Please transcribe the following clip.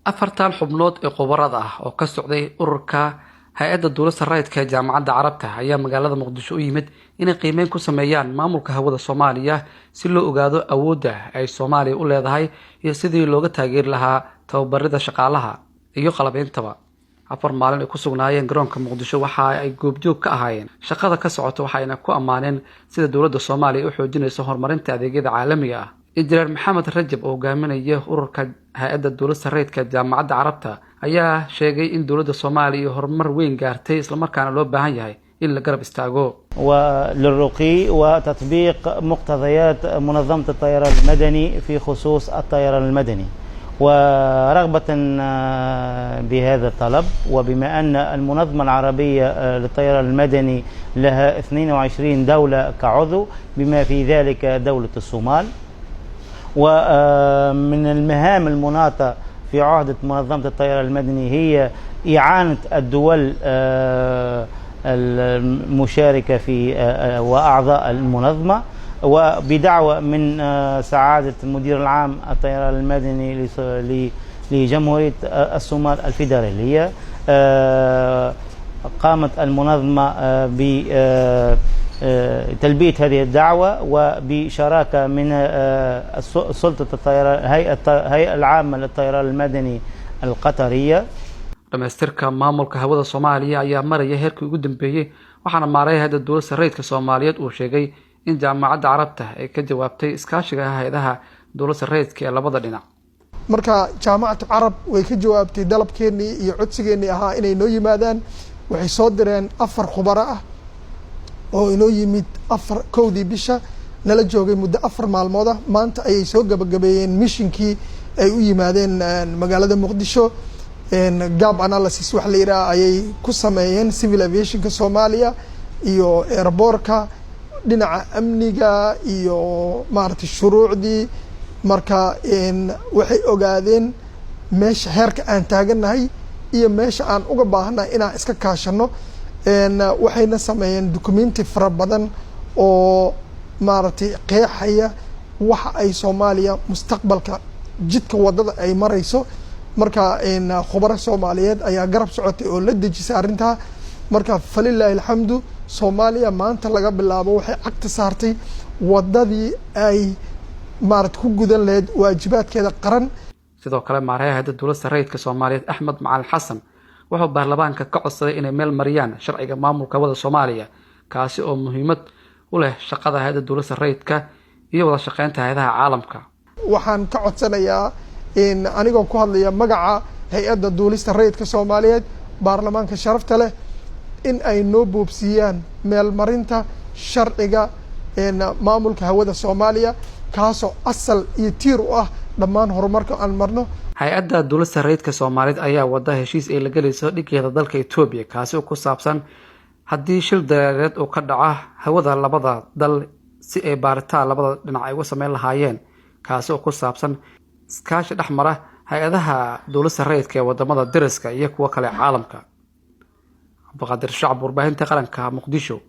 afartan xubnood ee khubarada ah oo ka socday ururka hay'adda dawladda rayidka ee jaamacadda carabta ayaa magaalada muqdisho u yimid inay qiimeyn ku sameeyaan maamulka hawada Soomaaliya si loo ogaado awoodda ay Soomaaliya u leedahay iyo sidii looga taageeri lahaa tababarida shaqaalaha iyo qalabeentaba. afar maalin ay ku sugnaayeen garoonka muqdisho waxa ay goobjoog ka ahaayeen shaqada ka socota waxayna ku ammaaneen sida dawladda Soomaaliya u xoojinayso horumarinta adeegyada caalamiga ah. injineer maxamed rajab oo hogaaminaya ururka hay'adda dawladda rayidka jaamacadda carabta ayaa sheegay in dawladda Soomaaliya horumar weyn gaartay isla markaana loo baahan yahay in la garab istaago وللرقي وتطبيق مقتضيات منظمة الطيران المدني في خصوص الطيران المدني. ورغبة بهذا الطلب وبما أن المنظمة العربية للطيران المدني لها 22 دولة كعضو بما في ذلك دولة الصومال، ومن المهام المناطة في عهدة منظمة الطيران المدني هي إعانة الدول المشاركة في وأعضاء المنظمة، وبدعوة من سعادة المدير العام الطيران المدني لجمهورية الصومال الفيدرالية. قامت المنظمة بتلبية هذه الدعوة وبشراكة من سلطة الطيران هيئة العامة للطيران المدني القطرية. dhamaystirka maamulka hawada Soomaaliya ayaa maraya heerkii ugu dambeeyay waxaana maareeyay hay'adda dawladda rayidka Soomaaliyeed uu sheegay in jaamacadda carabta ay ka jawaabtay iskaashiga hay'adaha dawladda rayidka ee labada dhinac. marka jaamacadda carab way ka jawaabtay dalabkeenii iyo codsigeennii ahaa inay noo yimaadaan. waxay soo direen 4 khubaro ah oo inoo yimid 4 bisha nala joogay muddo 4 maalmood ah. maanta ayay soo gabagabeeyeen mishinkii ay u yimaadeen magaalada muqdisho. gap analysis wax la yiraahdo ayay ku sameeyeen civil aviationka Soomaaliya iyo airportka dhinaca amniga iyo maartay shuruucdii. marka waxay ogaadeen meesha heerka aan taaganahay iyo meesha aan uga baahanahay inaan iska kaashano. waxayna sameeyeen documenti fara badan oo maartay qeexaya waxa ay Soomaaliya mustaqbalka jidka wadada ay marayso. marka khubaro Soomaaliyeed ayaa garab socotay oo la dejisay arrinta. marka falilaahi alxamdu Soomaaliya maanta laga bilaabo waxay cagta saartay wadadii ay maarad ku gudan lahayd waajibaadkeeda qaran. sidoo kale maareeyaha hay'adda dawladda rayidka Soomaaliyeed Axmed Macalin Xasan wuxuu baarlamaanka ka codsaday inay meel mariyaan sharciga maamulka hawada Soomaaliya kaasi oo muhiimad u leh shaqada hay'adda dawladda rayidka iyo wada shaqeynta hay'adaha caalamka. waxaan ka codsanayaa in anigoo ku hadlaya magaca hay'adda dawladda rayidka Soomaaliyeed baarlamaanka sharafta leh in ay noo boobsiyaan meel marinta sharciga maamulka hawada Soomaaliya kaasoo asal iyo tiir u ah dhammaan horumarka aan marno. hay'adda dawladda rayidka Soomaaliyeed ayaa wada heshiis ay la galayso dhigeeda dalka Itoobiya kaasi oo ku saabsan haddii shil diyaareed uu ka dhaco hawada labada dal si ay baaritaan labada dhinac ay uga sameyn lahaayeen kaasi oo ku saabsan iskaashi dhexmara hay'adaha dawladda rayidka ee wadamada dariska iyo kuwa kale caalamka. Abdulqaadir Shacab, warbaahinta qaranka, Muqdisho.